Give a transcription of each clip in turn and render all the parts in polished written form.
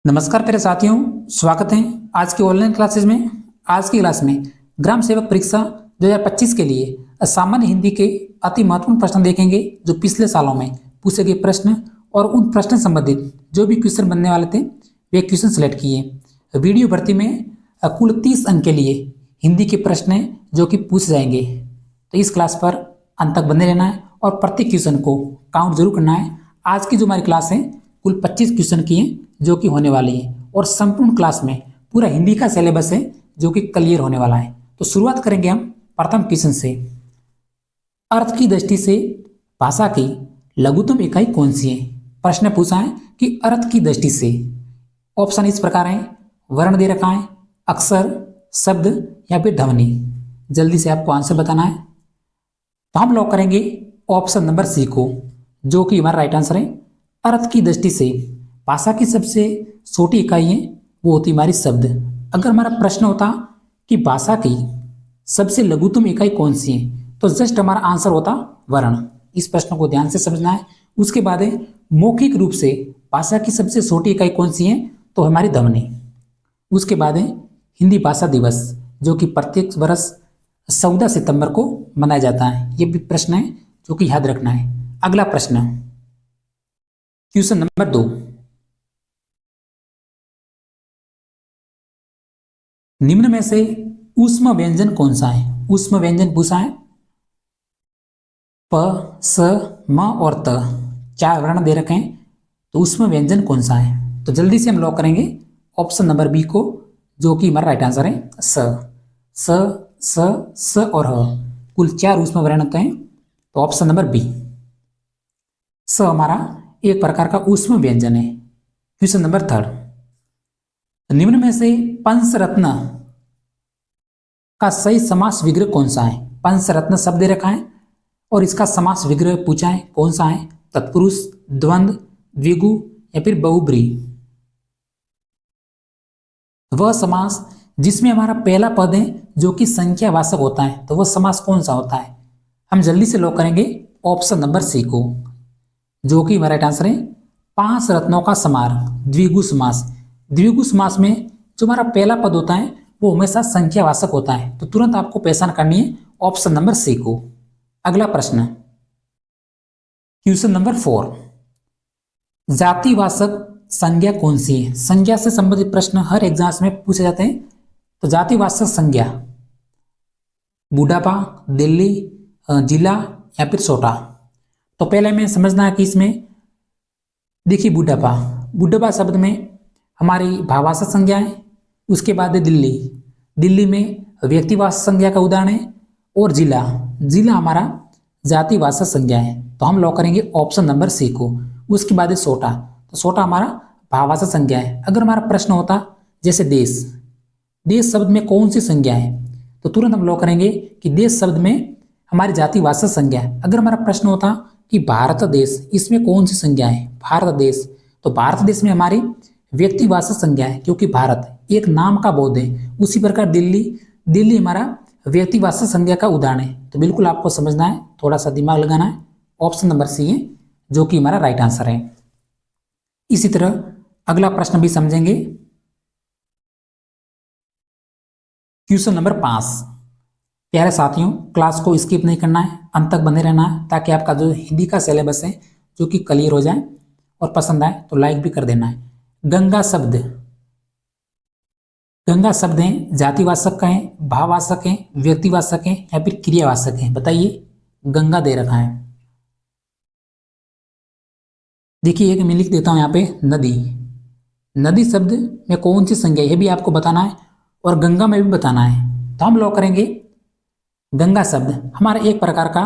नमस्कार प्यारे साथियों, स्वागत है आज की ऑनलाइन क्लासेज में। आज की क्लास में ग्राम सेवक परीक्षा 2025 के लिए सामान्य हिंदी के अति महत्वपूर्ण प्रश्न देखेंगे जो पिछले सालों में पूछे गए प्रश्न और उन प्रश्न संबंधित जो भी क्वेश्चन बनने वाले थे वे क्वेश्चन सेलेक्ट किए। वीडियो भर्ती में कुल 30 अंक के लिए हिंदी के प्रश्न हैं जो कि पूछे जाएंगे, तो इस क्लास पर अंत तक बने रहना है और प्रत्येक क्वेश्चन को काउंट जरूर करना है। आज की जो हमारी क्लास है कुल 25 क्वेश्चन की हैं जो कि होने वाली है और संपूर्ण क्लास में पूरा हिंदी का सिलेबस है जो कि क्लियर होने वाला है। तो शुरुआत करेंगे हम प्रथम क्वेश्चन से। अर्थ की दृष्टि से भाषा की लघुत्तम इकाई कौन सी है? प्रश्न पूछा है कि अर्थ की दृष्टि से। ऑप्शन इस प्रकार है, वर्ण दे रखा है, अक्षर, शब्द या फिर ध्वनि। जल्दी से आपको आंसर बताना है। तो हम लॉक करेंगे ऑप्शन नंबर सी को, जो कि हमारा राइट आंसर है। अर्थ की दृष्टि से भाषा की सबसे छोटी इकाई है वो होती हमारी शब्द। अगर हमारा प्रश्न होता कि भाषा की सबसे लघुत्तम इकाई कौन सी है तो जस्ट हमारा आंसर होता वर्ण। इस प्रश्न को ध्यान से समझना है। उसके बाद है मौखिक रूप से भाषा की सबसे छोटी इकाई कौन सी है तो हमारी ध्वनि। उसके बाद है हिंदी भाषा दिवस जो कि प्रत्येक वर्ष 14 सितंबर को मनाया जाता है। ये भी प्रश्न है जो कि याद रखना है। अगला प्रश्न, क्वेश्चन नंबर 2। निम्न में से ऊष्म व्यंजन कौन सा है? ऊष्म व्यंजन पूछा है। प, स, म और त 4 वर्ण दे रखे हैं, तो ऊष्म व्यंजन कौन सा है? तो जल्दी से हम लॉक करेंगे ऑप्शन नंबर बी को, जो कि हमारा राइट आंसर है स, स और ह कुल 4 ऊष्म वर्ण होते हैं, तो ऑप्शन नंबर बी स हमारा एक प्रकार का ऊष्म व्यंजन है। Question number 3। निम्न में से पंचरत्न का सही समास विग्रह कौन सा है? पंचरत्न शब्द दे रखा है और इसका समास विग्रह पूछा है कौन सा है? तत्पुरुष, द्वंद्व, द्विगु या फिर बहुब्रीहि। वह समास जिसमें हमारा पहला पद है जो कि संख्यावाचक होता है, तो वह समास कौन सा होता है? हम जल्दी से लॉक करेंगे ऑप्शन नंबर सी को, जो कि हमारा राइट आंसर है 5 रत्नों का समार, द्विगु समास। द्विगु समास में जो हमारा पहला पद होता है वो हमेशा संख्यावाचक होता है, तो तुरंत आपको पहचान करनी है ऑप्शन नंबर सी को। अगला प्रश्न, क्वेश्चन नंबर 4। जातिवाचक संज्ञा कौन सी है? संज्ञा से संबंधित प्रश्न हर एग्जाम में पूछे जाते हैं। तो जातिवाचक संज्ञा बुढ़ापा, दिल्ली, जिला या फिर छोटा। तो पहले हमें समझना है कि इसमें देखिए बुढ़ापा, बुढ़ापा शब्द में हमारी भाववाचक संज्ञा है। उसके बाद है दिल्ली, दिल्ली में व्यक्तिवाचक संज्ञा का उदाहरण है। और जिला, जिला हमारा जातिवाचक संज्ञा है, तो हम लॉक करेंगे ऑप्शन नंबर सी को। उसके बाद है छोटा, तो छोटा हमारा भाववाचक संज्ञा है। अगर हमारा प्रश्न होता जैसे देश, देश शब्द में कौन सी संज्ञा है, तो तुरंत हम लॉक करेंगे कि देश शब्द में हमारी जातिवाचक संज्ञा है। अगर हमारा प्रश्न होता कि भारत देश, इसमें कौन सी संज्ञा है? भारत देश, तो भारत देश में हमारी व्यक्तिवाचक संज्ञा है क्योंकि भारत एक नाम का बोध है। उसी प्रकार दिल्ली, दिल्ली हमारा व्यक्तिवाचक संज्ञा का उदाहरण है। तो बिल्कुल आपको समझना है, थोड़ा सा दिमाग लगाना है। ऑप्शन नंबर सी है जो कि हमारा राइट आंसर है। इसी तरह अगला प्रश्न भी समझेंगे। Question number 5। प्यारे साथियों, क्लास को स्किप नहीं करना है, अंत तक बने रहना है ताकि आपका जो हिंदी का सिलेबस है जो कि क्लियर हो जाए। और पसंद आए तो लाइक भी कर देना है। गंगा शब्द, गंगा शब्द हैं जातिवाचक हैं, भाववाचक हैं, व्यक्तिवाचक हैं या फिर क्रियावाचक हैं? बताइए। गंगा दे रखा है। देखिए एक मैं लिख देता हूं यहाँ पे नदी, नदी शब्द में कौन सी संज्ञा है ये भी आपको बताना है और गंगा में भी बताना है। तो हम लॉक करेंगे गंगा शब्द हमारा एक प्रकार का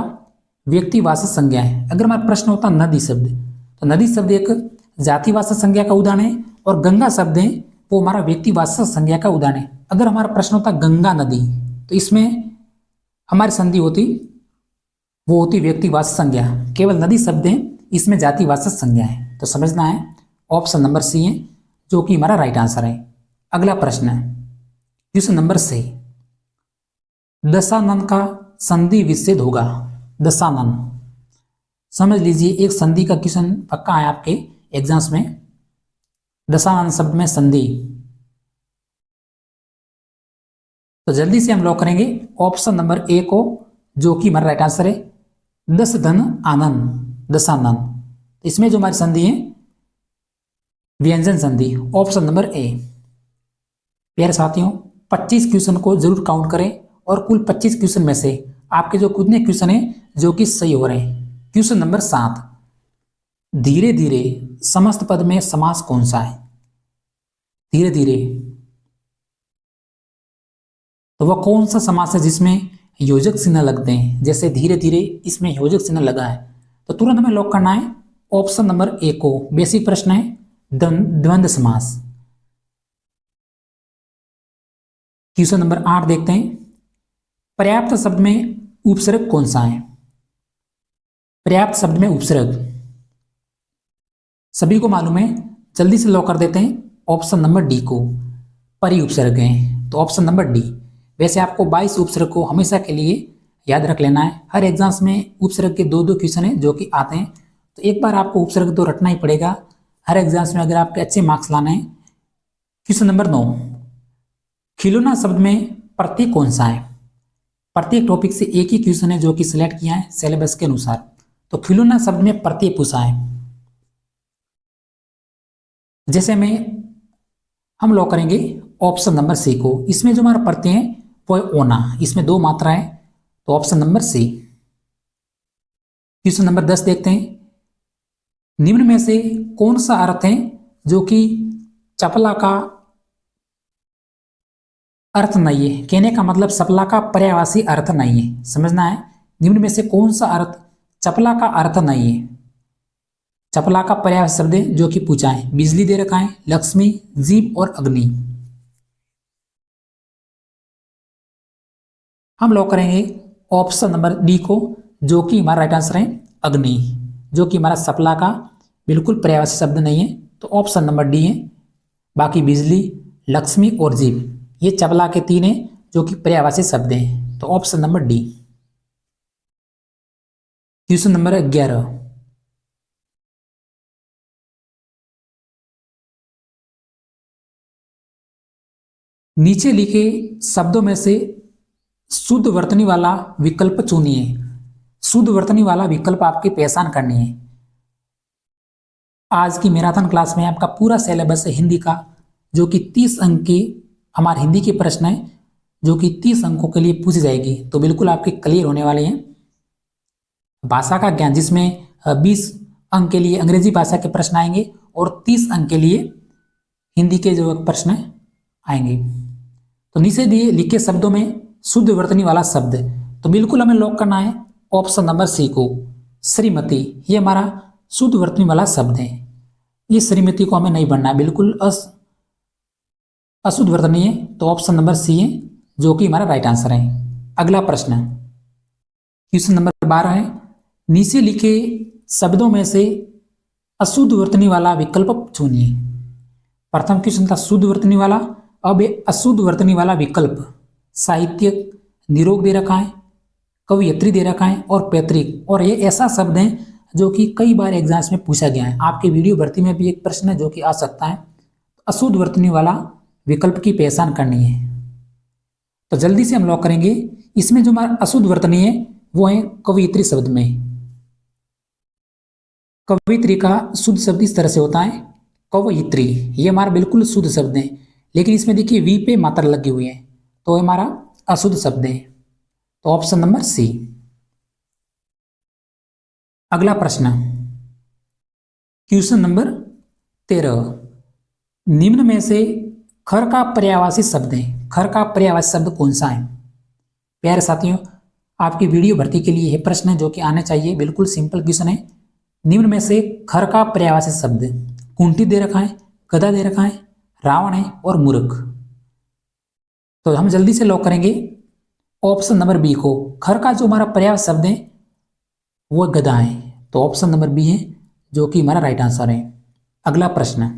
व्यक्तिवाचक संज्ञा है। अगर हमारा प्रश्न होता नदी शब्द, तो नदी शब्द एक जातिवाचक संज्ञा का उदाहरण है और गंगा शब्द है वो हमारा व्यक्तिवाचक संज्ञा का उदाहरण है। अगर हमारा प्रश्न होता गंगा नदी, तो इसमें हमारी संधि होती वो होती व्यक्तिवाचक संज्ञा, केवल नदी शब्द है इसमें जातिवाचक संज्ञा है। तो समझना है ऑप्शन नंबर सी है जो कि हमारा राइट आंसर है। अगला प्रश्न है क्वेश्चन नंबर 6। दशानन का संधि विच्छेद होगा। दशानन समझ लीजिए, एक संधि का क्वेश्चन पक्का है आपके एग्जाम्स में। दशानन शब्द में संधि। तो जल्दी से हम लॉक करेंगे ऑप्शन नंबर ए को, जो कि हमारा राइट आंसर है दस धन आनंद, दशानन। इसमें जो हमारी संधि है व्यंजन संधि, ऑप्शन नंबर ए। प्यारे साथियों, 25 क्वेश्चन को जरूर काउंट करें और कुल 25 क्वेश्चन में से आपके जो कितने क्वेश्चन हैं जो कि सही हो रहे हैं। क्वेश्चन नंबर 7, धीरे धीरे समस्त पद में समास कौन सा है? धीरे धीरे, तो वह कौन सा समास है जिसमें योजक चिन्ह लगते हैं? जैसे धीरे धीरे, इसमें योजक चिन्ह लगा है, तो तुरंत हमें लॉक करना है ऑप्शन नंबर ए को। बेसिक प्रश्न है, द्वंद्व समास। क्वेश्चन नंबर 8 देखते हैं, पर्याप्त शब्द में उपसर्ग कौन सा है? पर्याप्त शब्द में उपसर्ग सभी को मालूम है, जल्दी से लॉक कर देते हैं ऑप्शन नंबर डी को। परि उपसर्ग है, तो ऑप्शन नंबर डी। वैसे आपको 22 उपसर्ग को हमेशा के लिए याद रख लेना है। हर एग्जाम्स में उपसर्ग के 2-2 क्वेश्चन है जो कि आते हैं, तो एक बार आपको उपसर्ग तो रटना ही पड़ेगा हर एग्जाम्स में अगर आपके अच्छे मार्क्स लाने हैं। क्वेश्चन नंबर 9, खिलौना शब्द में प्रत्यय कौन सा है? प्रत्येक टॉपिक से एक ही क्वेश्चन है जो कि सिलेक्ट किया है सिलेबस के अनुसार। तो खिलौना शब्द में प्रत्यय पूछा है, जैसे में हम लॉक करेंगे ऑप्शन नंबर सी को। इसमें जो हमारा प्रत्यय है वो है ओना, इसमें 2 मात्रा है, तो option number C. Question number 10 देखते हैं, निम्न में से कौन सा अर्थ है जो कि चपला का अर्थ नहीं है? कहने का मतलब चपला का पर्यायवाची अर्थ नहीं है, समझना है। निम्न में से कौन सा अर्थ चपला का अर्थ नहीं है? चपला का पर्यायवाची शब्द जो कि पूछा है, बिजली दे रखा है, लक्ष्मी, जीव और अग्नि। हम लॉक करेंगे ऑप्शन नंबर डी को, जो कि हमारा राइट आंसर है अग्नि, जो कि हमारा चपला का बिल्कुल पर्यायवाची शब्द नहीं है, तो ऑप्शन नंबर डी है। बाकी बिजली, लक्ष्मी और जीव ये चपला के 3 हैं जो कि पर्यायवाची शब्द हैं, तो option number D. Question number 11, नीचे लिखे शब्दों में से शुद्ध वर्तनी वाला विकल्प चुनिए। शुद्ध वर्तनी वाला विकल्प आपकी पहचान करनी है। आज की मैराथन क्लास में आपका पूरा सिलेबस है हिंदी का, जो कि 30 अंक की हमारे हिंदी के प्रश्न है, जो कि 30 अंकों के लिए पूछी जाएगी, तो बिल्कुल आपके क्लियर होने वाले हैं। भाषा का ज्ञान, जिसमें 20 अंक के लिए अंग्रेजी भाषा के प्रश्न आएंगे और 30 अंक के लिए हिंदी के जो प्रश्न आएंगे। तो नीचे दिए लिखे शब्दों में शुद्ध वर्तनी वाला शब्द, तो बिल्कुल हमें लॉक करना है ऑप्शन नंबर सी को, श्रीमती। ये हमारा शुद्ध वर्तनी वाला शब्द है। ये श्रीमती को हमें नहीं बनना है, बिल्कुल अशुद्ध वर्तनी है, तो ऑप्शन नंबर सी है जो कि हमारा राइट आंसर है। अगला प्रश्न, क्वेश्चन नंबर 12 है, नीचे लिखे शब्दों में से अशुद्ध वर्तनी वाला विकल्प चुनिए। प्रथम क्वेश्चन था शुद्ध वर्तनी वाला, अब अशुद्ध वर्तनी वाला विकल्प साहित्यिक, निरोग दे रखा है, कवियत्री दे रखा है और पैतृक। और ये ऐसा शब्द है जो कि कई बार एग्जाम्स में पूछा गया है। आपके वीडियो भर्ती में भी एक प्रश्न है जो कि आ सकता है। अशुद्ध वर्तनी वाला विकल्प की पहचान करनी है, तो जल्दी से हम लॉक करेंगे। इसमें जो हमारा अशुद्ध वर्तनी है वो है कवियत्री शब्द में। कवियत्री का शुद्ध शब्द इस तरह से होता है कवयित्री, ये हमारा बिल्कुल शुद्ध शब्द है, लेकिन इसमें देखिए वी पे मात्रा लगी हुई है, तो हमारा अशुद्ध शब्द है, तो ऑप्शन नंबर सी। अगला प्रश्न, क्वेश्चन नंबर 13, निम्न में से खर का पर्यायवाची शब्द है। खर का पर्यायवाची शब्द कौन सा है? प्यारे साथियों, आपकी वीडियो भर्ती के लिए यह प्रश्न है जो कि आने चाहिए, बिल्कुल सिंपल क्वेश्चन है। निम्न में से खर का पर्यायवाची शब्द, कुंठी दे रखा है, गधा दे रखा है, रावण है और मूर्ख। तो हम जल्दी से लॉक करेंगे ऑप्शन नंबर बी को। खर का जो हमारा पर्यायवाची शब्द है वो गधा है, तो ऑप्शन नंबर बी है जो कि हमारा राइट आंसर है। अगला प्रश्न,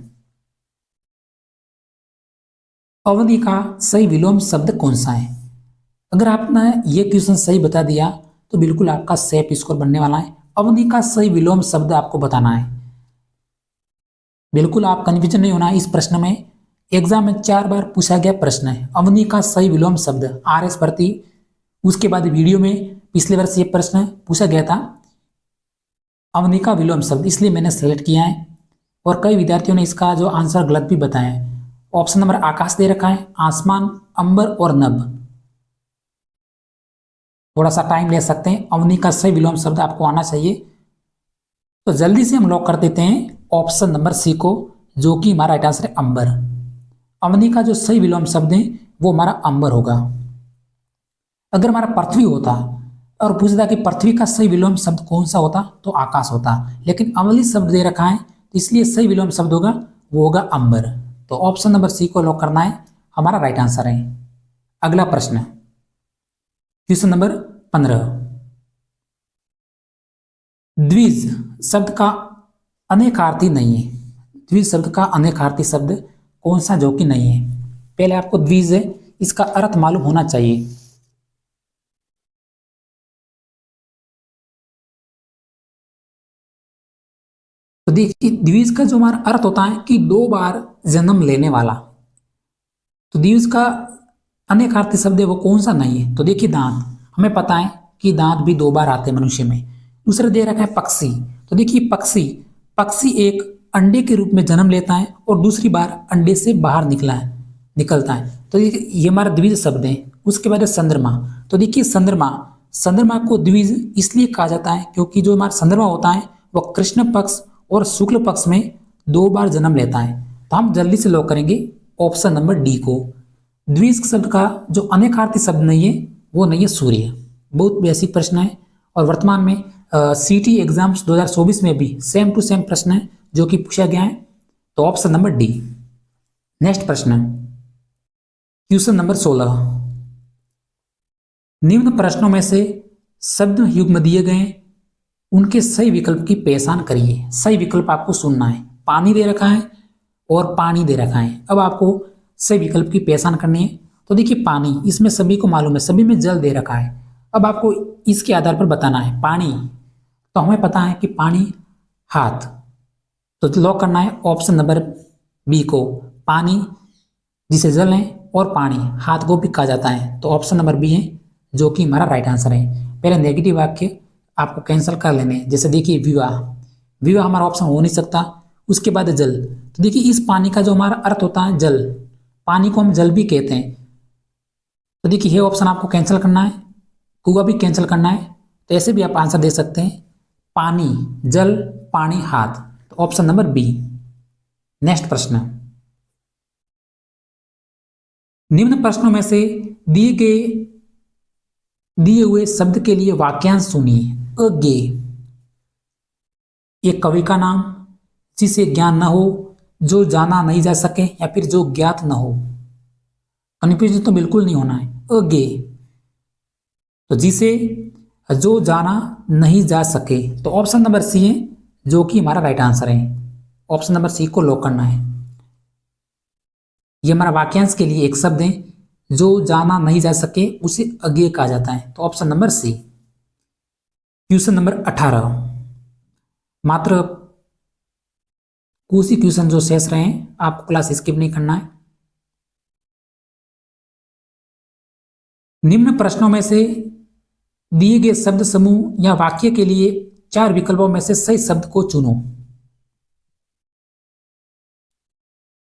अवधि का सही विलोम शब्द कौन सा है? अगर आपने ये क्वेश्चन सही बता दिया तो बिल्कुल आपका सेफ स्कोर बनने वाला है। अवधि का सही विलोम शब्द आपको बताना है। बिल्कुल आप कन्फ्यूजन नहीं होना इस प्रश्न में। एग्जाम में 4 बार पूछा गया प्रश्न है। अवनी का सही विलोम शब्द RS प्रति। उसके बाद वीडियो में पिछले वर्ष ये प्रश्न पूछा गया था अवनी का विलोम शब्द, इसलिए मैंने सेलेक्ट किया है। और कई विद्यार्थियों ने इसका जो आंसर गलत भी बताया है। ऑप्शन नंबर आकाश दे रखा है, आसमान, अंबर और नभ। थोड़ा सा टाइम ले सकते हैं, अवनी का सही विलोम शब्द आपको आना चाहिए। तो जल्दी से हम लॉक कर देते हैं ऑप्शन नंबर सी को, जो कि हमारा राइट आंसर है अंबर। अवनी का जो सही विलोम शब्द है वो हमारा अंबर होगा। अगर हमारा पृथ्वी होता और पूछता कि पृथ्वी का सही विलोम शब्द कौन सा होता तो आकाश होता, लेकिन अवनी शब्द दे रखा है तो इसलिए सही विलोम शब्द होगा वो होगा अंबर। तो ऑप्शन नंबर सी को लॉक करना है, हमारा राइट आंसर है। अगला प्रश्न क्वेश्चन नंबर 15। द्विज शब्द का अनेकार्थी नहीं है। द्विज शब्द का अनेकार्थी शब्द कौन सा जो कि नहीं है। पहले आपको द्विज है इसका अर्थ मालूम होना चाहिए। तो देखिए द्विज का जो हमारा अर्थ होता है कि 2 बार जन्म लेने वाला। तो द्विज का अनेकार्थी शब्द है वो कौन सा नहीं है। तो देखिए दांत, हमें पता है कि दांत भी 2 बार आते हैं मनुष्य में। दूसरा दे रखा है पक्षी। तो देखिए पक्षी, पक्षी एक अंडे के रूप में जन्म लेता है और दूसरी बार अंडे से बाहर निकलता है। तो ये हमारा द्विज शब्द है। उसके बाद है चंद्रमा। तो देखिए चंद्रमा, चंद्रमा को द्विज इसलिए कहा जाता है क्योंकि जो हमारा चंद्रमा होता है वह कृष्ण पक्ष और शुक्ल पक्ष में 2 बार जन्म लेता है। तो हम जल्दी से लॉक करेंगे ऑप्शन नंबर डी को। द्विज शब्द का जो अनेकार्थी शब्द नहीं है वो नहीं है सूर्य। बहुत बेसिक प्रश्न है और वर्तमान में सीटी एग्जाम्स 2024 में भी सेम टू सेम प्रश्न है जो कि पूछा गया है। तो ऑप्शन नंबर डी। नेक्स्ट प्रश्न क्वेश्चन नंबर 16। निम्न प्रश्नों में से शब्द युग्म दिए गए उनके सही विकल्प की पहचान करिए। सही विकल्प आपको सुनना है। पानी दे रखा है और पानी दे रखा है। अब आपको सही विकल्प की पहचान करनी है। तो देखिए पानी, इसमें सभी को मालूम है, सभी में जल दे रखा है। अब आपको इसके आधार पर बताना है। पानी, तो हमें पता है कि पानी हाथ, तो लॉक करना है ऑप्शन नंबर बी को। पानी जिसे जल है और पानी हाथ को भी कहा जाता है। तो ऑप्शन नंबर बी है जो कि हमारा राइट आंसर है। पहले नेगेटिव वाक्य आपको कैंसिल कर लेने। जैसे देखिए विवाह, विवाह हमारा ऑप्शन हो नहीं सकता। उसके बाद जल, तो देखिए इस पानी का जो हमारा अर्थ होता है जल, पानी को हम जल भी कहते हैं। तो देखिए ये ऑप्शन आपको कैंसिल करना है, कुआ भी कैंसिल करना है। तो ऐसे भी आप आंसर दे सकते हैं, पानी जल पानी हाथ। तो ऑप्शन नंबर बी। नेक्स्ट प्रश्न, निम्न प्रश्नों में से दिए हुए शब्द के लिए वाक्यांश सुनिए। अज्ञेय, एक कवि का नाम, जिसे ज्ञान न हो, जो जाना नहीं जा सके या फिर जो ज्ञात न हो। कन्फ्यूजन तो बिल्कुल नहीं होना है। अज्ञेय, तो जिसे जो जाना नहीं जा सके। तो ऑप्शन नंबर सी है जो कि हमारा राइट आंसर है। ऑप्शन नंबर सी को लॉक करना है। ये हमारा वाक्यांश के लिए एक शब्द है, जो जाना नहीं जा सके उसे अज्ञेय कहा जाता है। तो option number C. Question number 18। मात्र कुछ ही क्वेश्चन जो शेष रहे हैं, आपको क्लास स्किप नहीं करना है। निम्न प्रश्नों में से दिए गए शब्द समूह या वाक्य के लिए 4 विकल्पों में से सही शब्द को चुनो।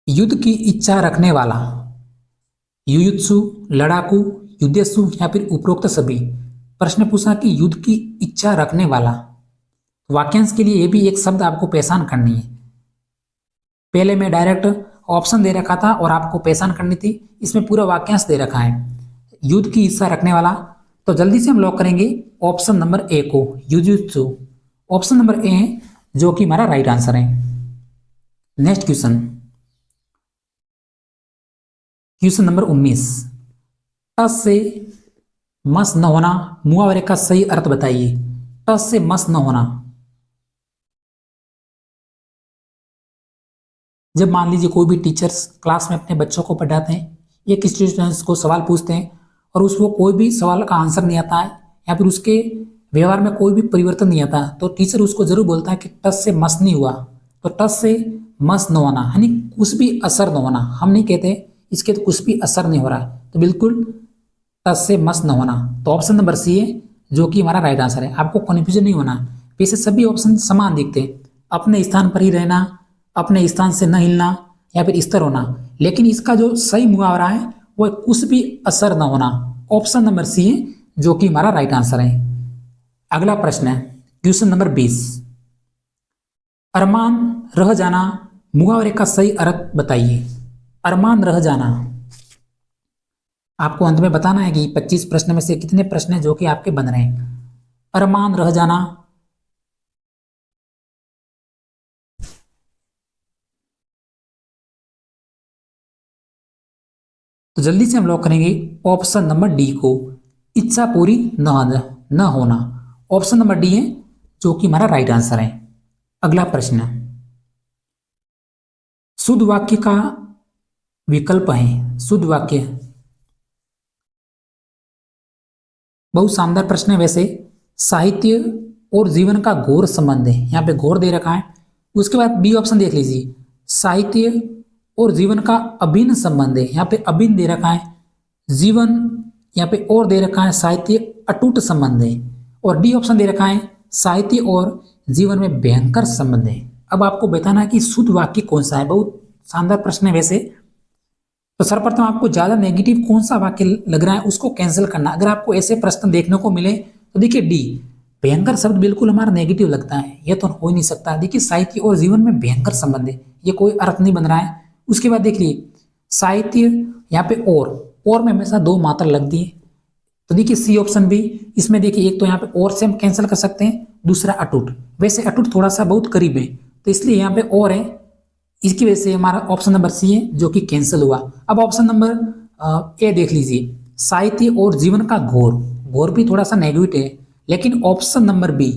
युद्ध की इच्छा रखने वाला, युयुत्सु, लड़ाकू, युद्धस्सु या फिर उपरोक्त सभी। प्रश्न पूछा कि युद्ध की इच्छा रखने वाला। वाक्यांश के लिए यह भी एक शब्द आपको पहचान करनी है। पहले मैं डायरेक्ट ऑप्शन दे रखा था और आपको पहचान करनी थी, इसमें पूरा वाक्यांश दे रखा है। युद्ध की इच्छा रखने वाला, तो जल्दी से हम लॉक करेंगे ऑप्शन नंबर ए को, युजुत्सु। ऑप्शन नंबर ए है जो कि हमारा राइट आंसर है। Next question, question number 19। टस से मस न होना, मुहावरे का सही अर्थ बताइए। टस से मस न होना, जब मान लीजिए कोई भी टीचर्स क्लास में अपने बच्चों को पढ़ाते हैं, एक स्टूडेंट्स को सवाल पूछते हैं और उसको कोई भी सवाल का आंसर नहीं आता है या फिर उसके व्यवहार में कोई भी परिवर्तन नहीं आता, तो टीचर उसको जरूर बोलता है कि टस से मस नहीं हुआ। तो टस से मस न होना, यानी कुछ भी असर न होना। हम नहीं कहते इसके तो कुछ भी असर नहीं हो रहा, तो बिल्कुल तस से मस न होना। तो ऑप्शन नंबर सी है जो कि हमारा राइट आंसर है। आपको कन्फ्यूजन नहीं होना, वैसे सभी ऑप्शन समान दिखते हैं, अपने स्थान पर ही रहना, अपने स्थान से न हिलना या फिर स्थिर होना, लेकिन इसका जो सही मुहावरा है वो कुछ भी असर न होना। ऑप्शन नंबर सी है जो कि हमारा राइट आंसर है। अगला प्रश्न है क्वेश्चन नंबर 20। अरमान रह जाना मुहावरे का सही अर्थ बताइए। अरमान रह जाना, आपको अंत में बताना है कि 25 प्रश्न में से कितने प्रश्न हैं जो कि आपके बन रहे हैं। अरमान रह जाना, तो जल्दी से हम लॉक करेंगे ऑप्शन नंबर डी को, इच्छा पूरी न होना। ऑप्शन नंबर डी है जो कि हमारा राइट आंसर है। अगला प्रश्न, शुद्ध वाक्य का विकल्प है। शुद्ध वाक्य, बहुत शानदार प्रश्न है वैसे। साहित्य और जीवन का घोर संबंध है, यहाँ पे घोर दे रखा है। उसके बाद बी ऑप्शन देख लीजिए, साहित्य और जीवन का अभिन्न संबंध है, यहाँ पे अभिन्न दे रखा है। जीवन यहाँ पे और दे रखा है, साहित्य अटूट संबंध है। और डी ऑप्शन दे रखा है, साहित्य और जीवन में भयंकर संबंध है। अब आपको बताना है कि शुद्ध वाक्य कौन सा है। बहुत शानदार प्रश्न है वैसे। तो सर्वप्रथम आपको ज्यादा नेगेटिव कौन सा वाक्य लग रहा है उसको कैंसिल करना। अगर आपको ऐसे प्रश्न देखने को मिले तो देखिए डी, भयंकर शब्द बिल्कुल हमारा नेगेटिव लगता है, ये तो हो ही नहीं सकता। देखिए साहित्य और जीवन में भयंकर संबंध है, ये कोई अर्थ नहीं बन रहा है। उसके बाद देखिए साहित्य, यहाँ पे और में हमेशा दो मात्रा लगती है, तो देखिए सी ऑप्शन भी। इसमें देखिए एक तो यहाँ पे और से हम कैंसिल कर सकते हैं, दूसरा अटूट। वैसे अटूट थोड़ा सा बहुत करीब है, तो इसलिए यहाँ पे और है, इसकी वजह से हमारा ऑप्शन नंबर सी है जो कि कैंसिल हुआ। अब ऑप्शन नंबर ए देख लीजिए, साहित्य और जीवन का घोर, घोर भी थोड़ा सा नेगेटिव है, लेकिन ऑप्शन नंबर बी,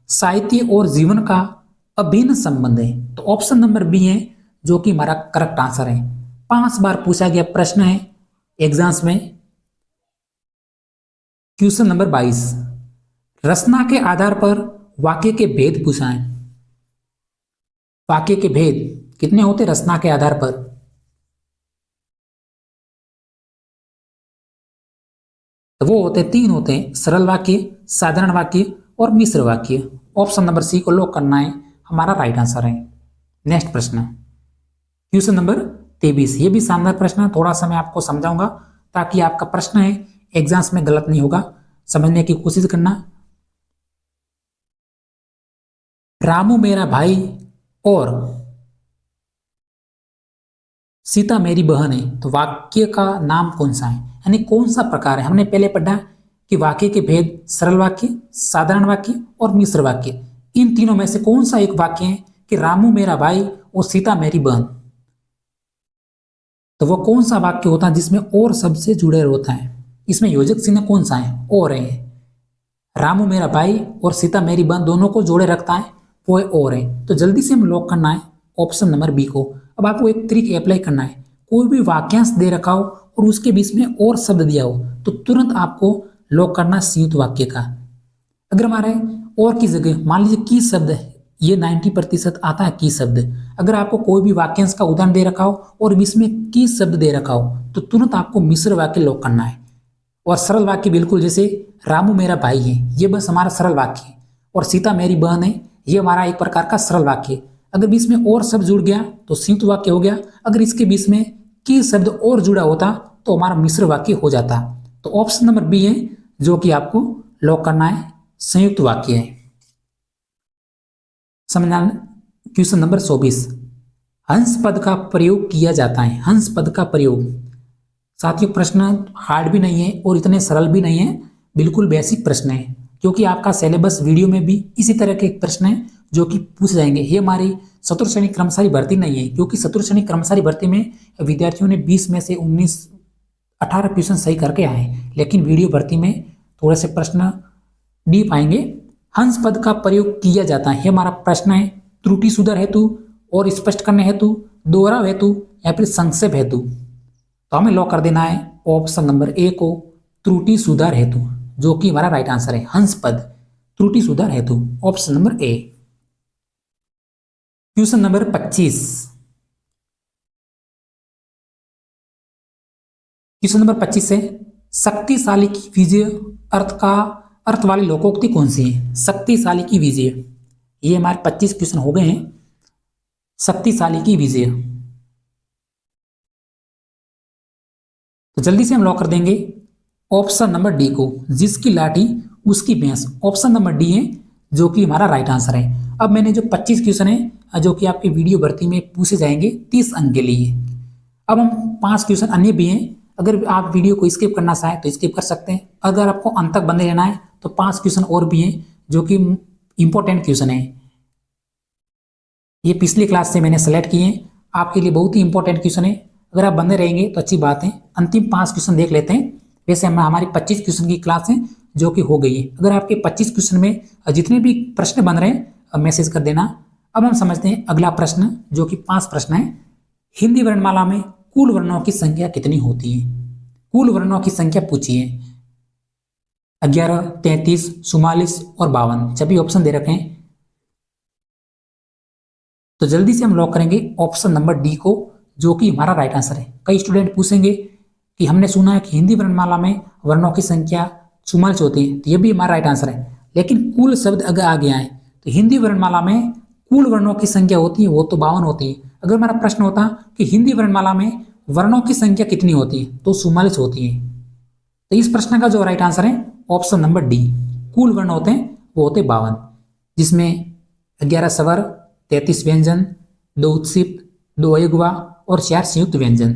साहित्य और जीवन का अभिन्न संबंध है, तो ऑप्शन नंबर बी है जो कि हमारा करेक्ट आंसर है। 5 बार पूछा गया प्रश्न है एग्जाम्स में। क्वेश्चन नंबर 22, रचना के आधार पर वाक्य के भेद पूछा है। वाक्य के भेद कितने होते रचना के आधार पर? तो वो होते 3 होते हैं, सरल वाक्य, साधारण वाक्य और मिश्र वाक्य। ऑप्शन नंबर सी को लॉक करना है, हमारा राइट आंसर है। नेक्स्ट प्रश्न क्वेश्चन नंबर 23, ये भी शानदार प्रश्न है, थोड़ा सा मैं आपको समझाऊंगा ताकि आपका प्रश्न है एग्जाम्स में गलत नहीं होगा, समझने की कोशिश करना। रामू मेरा भाई और सीता मेरी बहन है, तो वाक्य का नाम कौन सा है, यानी कौन सा प्रकार है। हमने पहले पढ़ा कि वाक्य के भेद सरल वाक्य, साधारण वाक्य और मिश्र वाक्य। इन तीनों में से कौन सा एक वाक्य है कि रामू मेरा भाई और सीता मेरी बहन, तो वो कौन सा वाक्य होता है जिसमें और शब्द से जुड़े होता है। इसमें योजक चिन्ह कौन सा है, और है। रामू मेरा भाई और सीता मेरी बहन दोनों को जोड़े रखता है, वो है और है। तो जल्दी से हम लॉक करना है ऑप्शन नंबर बी को। अब आपको एक ट्रिक अप्लाई करना है, कोई भी वाक्यांश दे रखा हो और उसके बीच में और शब्द दिया हो तो तुरंत आपको लॉक करना संयुक्त वाक्य का। अगर हमारे और की जगह मान लीजिए की शब्द है, ये 90% आता है की शब्द। अगर आपको कोई भी वाक्यांश का उदाहरण दे रखा हो और बीच में की शब्द दे रखा हो तो तुरंत आपको मिश्र वाक्य लॉक करना है। और सरल वाक्य बिल्कुल जैसे रामू मेरा भाई है, ये बस हमारा सरल वाक्य है, और सीता मेरी बहन है, ये हमारा एक प्रकार का सरल वाक्य है। अगर बीच में और शब्द जुड़ गया तो संयुक्त वाक्य हो गया, अगर इसके बीच में की शब्द और जुड़ा होता तो हमारा मिश्र वाक्य हो जाता। तो ऑप्शन नंबर बी है जो कि आपको लॉक करना है, संयुक्त वाक्य है। समझना। क्वेश्चन नंबर 24, हंस पद का प्रयोग किया जाता है। हंस पद का प्रयोग, साथियों प्रश्न हार्ड भी नहीं है और इतने सरल भी नहीं है, बिल्कुल बेसिक प्रश्न है, क्योंकि आपका सिलेबस वीडियो में भी इसी तरह के प्रश्न है जो कि पूछ जाएंगे। ये हमारी चतुर्थ श्रेणी कर्मचारी भर्ती नहीं है, क्योंकि चतुर्थ श्रेणी कर्मचारी भर्ती में विद्यार्थियों ने 20 में से 18 क्वेश्चन सही करके आए, लेकिन वीडियो भर्ती में थोड़े से प्रश्न डीप आएंगे। हंस पद का प्रयोग किया जाता है, ये हमारा प्रश्न है त्रुटि सुधार हेतु और स्पष्ट करने हेतु, दोहराव हेतु या फिर संक्षेप हेतु। तो हमें लॉक कर देना है ऑप्शन नंबर ए को, त्रुटि सुधार हेतु, जो कि हमारा राइट आंसर है। हंस पद त्रुटि सुधार हेतु, option number A. Question number 25, question number 25 है, शक्तिशाली की विजय अर्थ वाली लोकोक्ति कौन सी है? शक्तिशाली की विजय, ये हमारे 25 क्वेश्चन हो गए हैं। शक्तिशाली की विजय, तो जल्दी से हम लॉक कर देंगे ऑप्शन नंबर डी को, जिसकी लाठी उसकी भैंस। ऑप्शन नंबर डी है जो कि हमारा राइट आंसर है। अब मैंने जो 25 क्वेश्चन है जो कि आपकी वीडियो भर्ती में पूछे जाएंगे 30 अंक के लिए। अब हम 5 क्वेश्चन अन्य भी हैं, अगर आप वीडियो को स्किप करना चाहें तो स्किप कर सकते हैं। अगर आपको अंत तक बने रहना है तो 5 क्वेश्चन और भी हैं जो कि इंपॉर्टेंट क्वेश्चन है। ये पिछली क्लास से मैंने सेलेक्ट किए हैं, आपके लिए बहुत ही इंपॉर्टेंट क्वेश्चन है। अगर आप बने रहेंगे तो अच्छी बात है। अंतिम 5 क्वेश्चन देख लेते हैं। वैसे हमारी 25 क्वेश्चन की क्लास है जो कि हो गई है। अगर आपके 25 क्वेश्चन में जितने भी प्रश्न बन रहे हैं मैसेज कर देना। अब हम समझते हैं अगला प्रश्न जो कि 5 प्रश्न है। हिंदी वर्णमाला में कुल वर्णों की संख्या कितनी होती है? कुल वर्णों की संख्या पूछी है। 11, 33, 44 और 52 सभी ऑप्शन दे रखे हैं। तो जल्दी से हम लॉक करेंगे ऑप्शन नंबर डी को, जो कि हमारा राइट आंसर है। कई स्टूडेंट पूछेंगे कि हमने सुना है कि हिंदी वर्णमाला में वर्णों की संख्या 44 होती है, तो ये भी हमारा राइट आंसर है। लेकिन कुल शब्द अगर आगे आए तो हिंदी वर्णमाला में कुल वर्णों की संख्या होती है वो तो 52 होती है। अगर हमारा प्रश्न होता कि हिंदी वर्णमाला में वर्णों की संख्या कितनी होती है तो 44 होती है। तो इस प्रश्न का जो राइट आंसर है ऑप्शन नंबर डी, कुल वर्ण होते हैं वो होते 52, जिसमें 11 स्वर, 33 व्यंजन, 2 उत्सिप्त, 2 अयगुआ और 4 संयुक्त व्यंजन।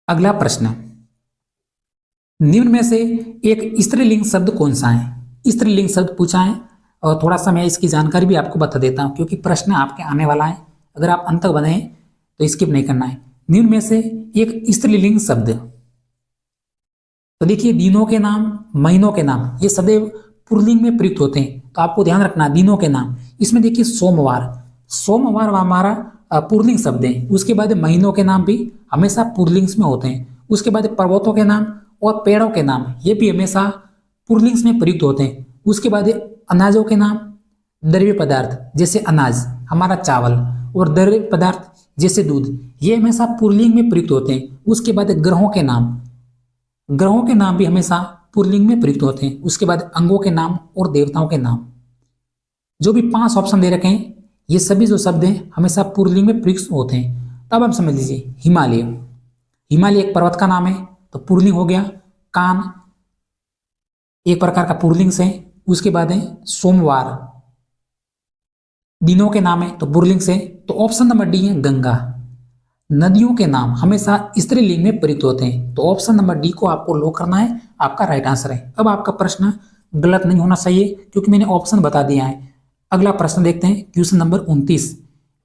अगला प्रश्न, निम्न में से एक स्त्रीलिंग शब्द कौन सा है? स्त्रीलिंग शब्द पूछा है और थोड़ा सा मैं इसकी जानकारी भी आपको बता देता हूं क्योंकि प्रश्न आपके आने वाला है। अगर आप अंत तक बने तो स्किप नहीं करना है। निम्न में से एक स्त्रीलिंग शब्द, तो देखिए दिनों के नाम, महीनों के नाम, ये सदैव पुल्लिंग में प्रयुक्त होते हैं, तो आपको ध्यान रखना दिनों के नाम। इसमें देखिए सोमवार, सोमवार हमारा पुल्लिंग शब्द है। उसके बाद महीनों के नाम भी हमेशा पुल्लिंग्स में होते हैं। उसके बाद पर्वतों के नाम और पेड़ों के नाम ये भी हमेशा पुल्लिंग्स में प्रयुक्त होते हैं। उसके बाद अनाजों के नाम, द्रव्य पदार्थ जैसे अनाज हमारा चावल और द्रव्य पदार्थ जैसे दूध, ये हमेशा पुल्लिंग में प्रयुक्त होते हैं। उसके बाद ग्रहों के नाम, ग्रहों के नाम भी हमेशा पुल्लिंग में प्रयुक्त होते हैं। उसके बाद अंगों के नाम और देवताओं के नाम। जो भी 5 ऑप्शन दे रखे हैं ये सभी जो शब्द हैं हमेशा पुल्लिंग में प्रयुक्त होते हैं। तब आप समझ लीजिए हिमालय, हिमालय एक पर्वत का नाम है तो पुल्लिंग हो गया। कान एक प्रकार का पुल्लिंग से। उसके बाद है सोमवार, दिनों के नाम है तो पुल्लिंग से। तो ऑप्शन नंबर डी है गंगा। नदियों के नाम हमेशा स्त्रीलिंग में प्रयुक्त होते हैं, तो ऑप्शन नंबर डी को आपको लॉक करना है, आपका राइट आंसर है। अब आपका प्रश्न गलत नहीं होना चाहिए क्योंकि मैंने ऑप्शन बता दिया है। अगला प्रश्न देखते हैं, क्वेश्चन नंबर 29।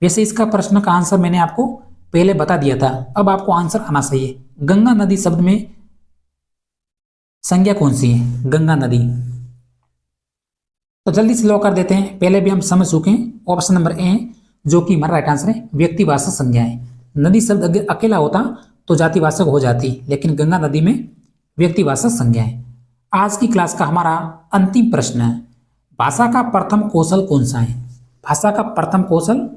वैसे इसका प्रश्न का आंसर मैंने आपको पहले बता दिया था, अब आपको आंसर आना चाहिए। गंगा नदी शब्द में संज्ञा कौन सी है? गंगा नदी। तो जल्दी से लॉक कर देते हैं। पहले भी हम समझ चुके हैं, ऑप्शन नंबर ए जो कि हमारा राइट आंसर है, व्यक्तिवाचक संज्ञा है। नदी शब्द अगर अकेला होता तो जातिवाचक हो जाती, लेकिन गंगा नदी में व्यक्तिवाचक संज्ञा है। आज की क्लास का हमारा अंतिम प्रश्न है, भाषा का प्रथम कौशल कौन सा है? भाषा का प्रथम कौशल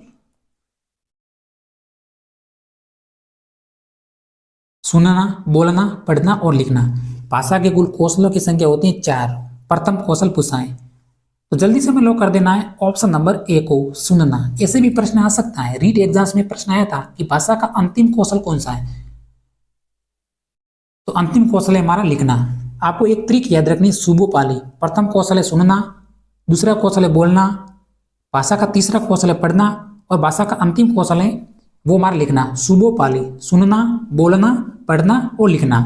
सुनना, बोलना, पढ़ना और लिखना। भाषा के कुल कौशलों की संख्या होती है 4। प्रथम कौशल पूछा है तो जल्दी से हमें लॉक कर देना है ऑप्शन नंबर ए को, सुनना। ऐसे भी प्रश्न आ सकता है, रीट एग्जाम्स में प्रश्न आया था कि भाषा का अंतिम कौशल कौन सा है, तो अंतिम कौशल है हमारा लिखना। आपको एक ट्रिक याद रखनी, सुबोपाली। प्रथम कौशल है सुनना, दूसरा कौशल है बोलना, भाषा का तीसरा कौशल है पढ़ना और भाषा का अंतिम कौशल है वो हमारा लिखना। सुबोपाली, सुनना, बोलना, पढ़ना और लिखना।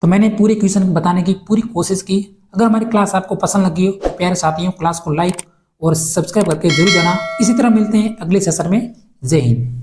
तो मैंने पूरे क्वेश्चन बताने की पूरी कोशिश की। अगर हमारी क्लास आपको पसंद लगी हो तो प्यारे साथियों क्लास को लाइक और सब्सक्राइब करके जरूर जाना। इसी तरह मिलते हैं अगले सेशन में। जय हिंद।